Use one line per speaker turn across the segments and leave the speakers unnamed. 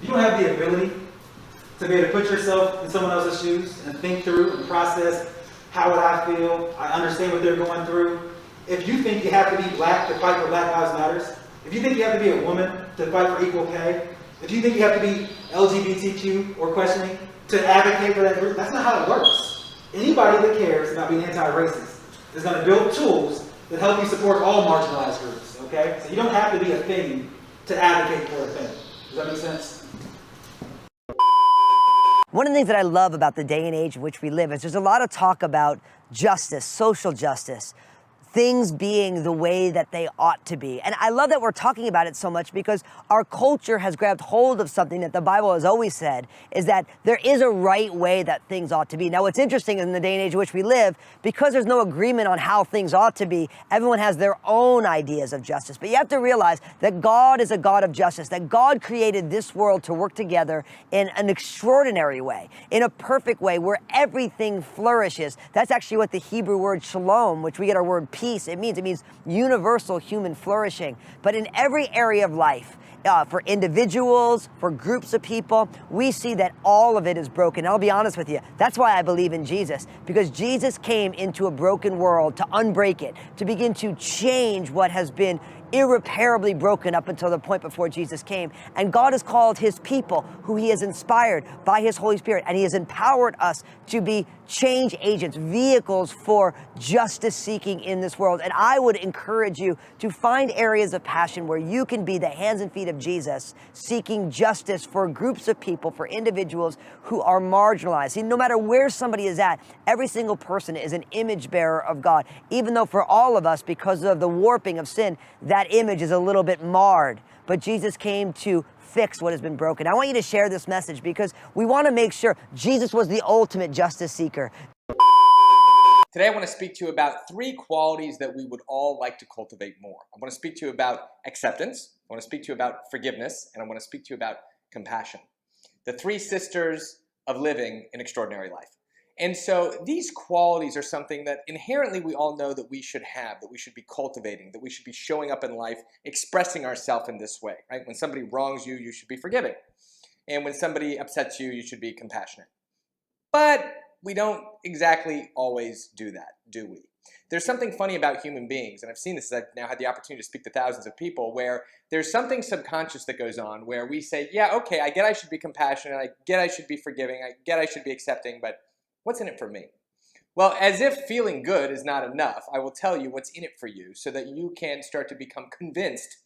you don't have the ability to be able to put yourself in someone else's shoes and think through and process how would I feel, I understand what they're going through. If you think you have to be black to fight for Black Lives Matters, if you think you have to be a woman to fight for equal pay, if you think you have to be LGBTQ or questioning to advocate for that group, that's not how it works. Anybody that cares about being anti-racist is going to build tools that help you support all marginalized groups, okay? So you don't have to be a thing to advocate for a thing. Does that make sense?
One of the things that I love about the day and age in which we live is there's a lot of talk about justice, social justice, things being the way that they ought to be. And I love that we're talking about it so much because our culture has grabbed hold of something that the Bible has always said, is that there is a right way that things ought to be. Now, what's interesting in the day and age in which we live, because there's no agreement on how things ought to be, everyone has their own ideas of justice. But you have to realize that God is a God of justice, that God created this world to work together in an extraordinary way, in a perfect way where everything flourishes. That's actually what the Hebrew word shalom, which we get our word peace, it means universal human flourishing. But in every area of life, for individuals, for groups of people, we see that all of it is broken. I'll be honest with you, that's why I believe in Jesus, because Jesus came into a broken world to unbreak it, to begin to change what has been irreparably broken up until the point before Jesus came. And God has called his people, who he has inspired by his Holy Spirit, and he has empowered us to be change agents, vehicles for justice seeking in this world. And I would encourage you to find areas of passion where you can be the hands and feet of Jesus, seeking justice for groups of people, for individuals who are marginalized. See, no matter where somebody is at, every single person is an image bearer of God, even though for all of us, because of the warping of sin, that image is a little bit marred. But Jesus came to fix what has been broken. I want you to share this message because we want to make sure Jesus was the ultimate justice seeker.
Today I want to speak to you about 3 qualities that we would all like to cultivate more. I want to speak to you about acceptance, I want to speak to you about forgiveness, and I want to speak to you about compassion. The 3 sisters of living an extraordinary life. And so these qualities are something that inherently we all know that we should have, that we should be cultivating, that we should be showing up in life, expressing ourselves in this way, right? When somebody wrongs you, you should be forgiving. And when somebody upsets you, you should be compassionate. But we don't exactly always do that, do we? There's something funny about human beings, and I've seen this as I've now had the opportunity to speak to thousands of people, where there's something subconscious that goes on where we say, yeah, okay, I get I should be compassionate, I get I should be forgiving, I get I should be accepting, but what's in it for me? Well, as if feeling good is not enough, I will tell you what's in it for you so that you can start to become convinced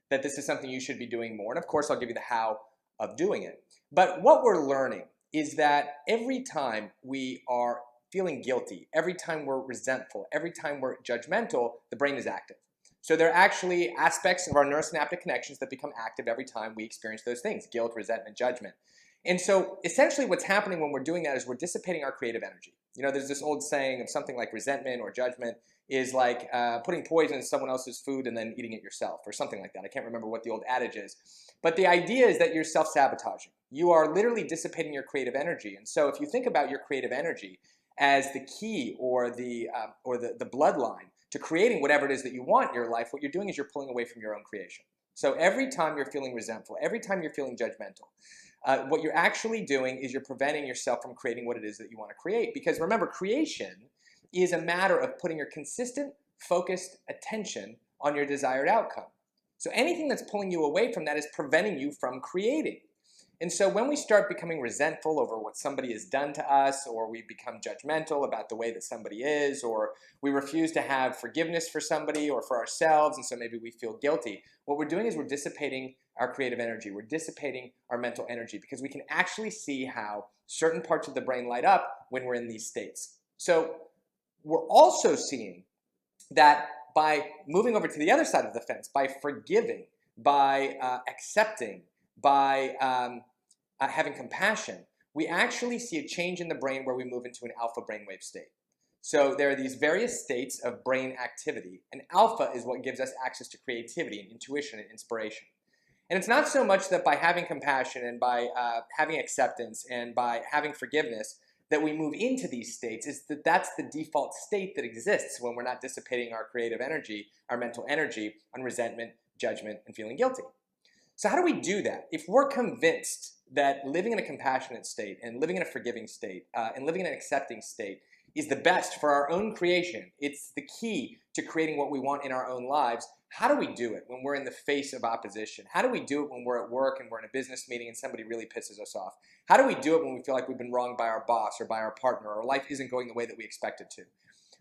that this is something you should be doing more. And of course, I'll give you the how of doing it. But what we're learning is that every time we are feeling guilty, every time we're resentful, every time we're judgmental, the brain is active. So there are actually aspects of our neurosynaptic connections that become active every time we experience those things: guilt, resentment, judgment. And so essentially what's happening when we're doing that is we're dissipating our creative energy. You know, there's this old saying of something like resentment or judgment is like putting poison in someone else's food and then eating it yourself, or something like that. I can't remember what the old adage is. But the idea is that you're self-sabotaging. You are literally dissipating your creative energy. And so if you think about your creative energy as the key or the bloodline to creating whatever it is that you want in your life, what you're doing is you're pulling away from your own creation. So every time you're feeling resentful, every time you're feeling judgmental, what you're actually doing is you're preventing yourself from creating what it is that you want to create. Because remember, creation is a matter of putting your consistent, focused attention on your desired outcome. So anything that's pulling you away from that is preventing you from creating. And so when we start becoming resentful over what somebody has done to us, or we become judgmental about the way that somebody is, or we refuse to have forgiveness for somebody or for ourselves, and so maybe we feel guilty, what we're doing is we're dissipating our creative energy. We're dissipating our mental energy, because we can actually see how certain parts of the brain light up when we're in these states. So we're also seeing that by moving over to the other side of the fence, by forgiving, by accepting, by having compassion, we actually see a change in the brain where we move into an alpha brainwave state. So there are these various states of brain activity, and alpha is what gives us access to creativity and intuition and inspiration. And it's not so much that by having compassion and by having acceptance and by having forgiveness that we move into these states, is that that's the default state that exists when we're not dissipating our creative energy, our mental energy, on resentment, judgment, and feeling guilty. So how do we do that? If we're convinced that living in a compassionate state and living in a forgiving state and living in an accepting state is the best for our own creation, it's the key to creating what we want in our own lives, how do we do it when we're in the face of opposition? How do we do it when we're at work and we're in a business meeting and somebody really pisses us off? How do we do it when we feel like we've been wronged by our boss or by our partner, or life isn't going the way that we expect it to?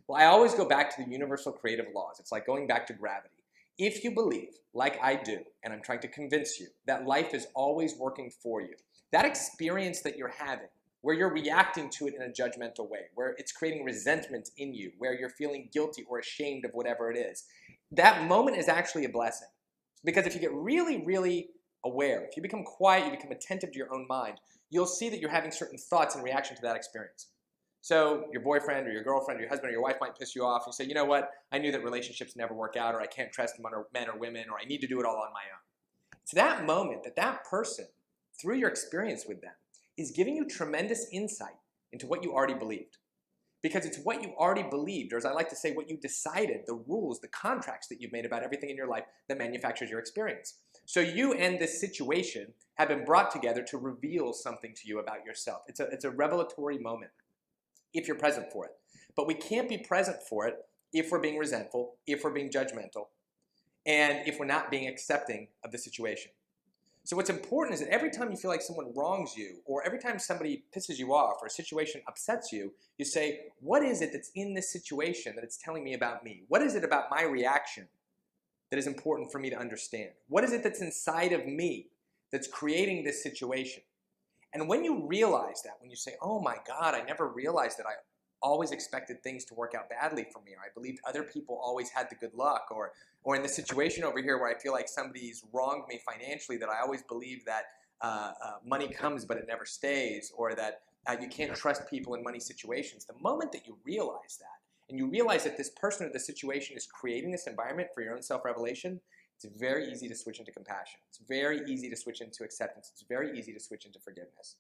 Well, I always go back to the universal creative laws. It's like going back to gravity. If you believe, like I do, and I'm trying to convince you, that life is always working for you, that experience that you're having, where you're reacting to it in a judgmental way, where it's creating resentment in you, where you're feeling guilty or ashamed of whatever it is, that moment is actually a blessing. Because if you get really, really aware, if you become quiet, you become attentive to your own mind, you'll see that you're having certain thoughts in reaction to that experience. So your boyfriend or your girlfriend or your husband or your wife might piss you off. You say, you know what, I knew that relationships never work out, or I can't trust men or women, or I need to do it all on my own. It's that moment that that person, through your experience with them, is giving you tremendous insight into what you already believed. Because it's what you already believed, or as I like to say, what you decided, the rules, the contracts that you've made about everything in your life that manufactures your experience. So you and this situation have been brought together to reveal something to you about yourself. It's a revelatory moment, if you're present for it. But we can't be present for it if we're being resentful, if we're being judgmental, and if we're not being accepting of the situation. So what's important is that every time you feel like someone wrongs you, or every time somebody pisses you off, or a situation upsets you, you say, what is it that's in this situation that it's telling me about me? What is it about my reaction that is important for me to understand? What is it that's inside of me that's creating this situation? And when you realize that, when you say, oh my God, I never realized that I always expected things to work out badly for me, or I believed other people always had the good luck, or in the situation over here where I feel like somebody's wronged me financially, that I always believe that money comes but it never stays, or that you can't trust people in money situations. The moment that you realize that, and you realize that this person or the situation is creating this environment for your own self-revelation, it's very easy to switch into compassion. It's very easy to switch into acceptance. It's very easy to switch into forgiveness.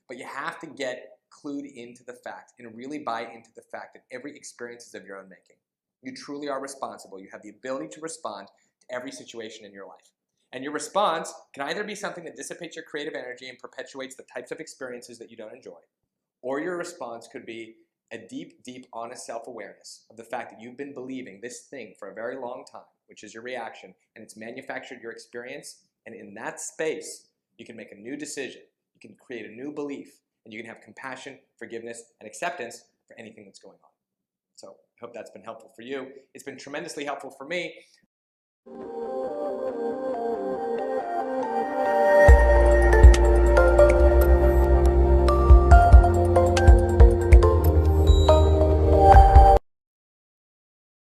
But you have to get clued into the fact and really buy into the fact that every experience is of your own making. You truly are responsible. You have the ability to respond to every situation in your life. And your response can either be something that dissipates your creative energy and perpetuates the types of experiences that you don't enjoy, or your response could be a deep, deep, honest self-awareness of the fact that you've been believing this thing for a very long time, which is your reaction, and it's manufactured your experience, and in that space, you can make a new decision, you can create a new belief, and you can have compassion, forgiveness, and acceptance for anything that's going on. So I hope that's been helpful for you. It's been tremendously helpful for me.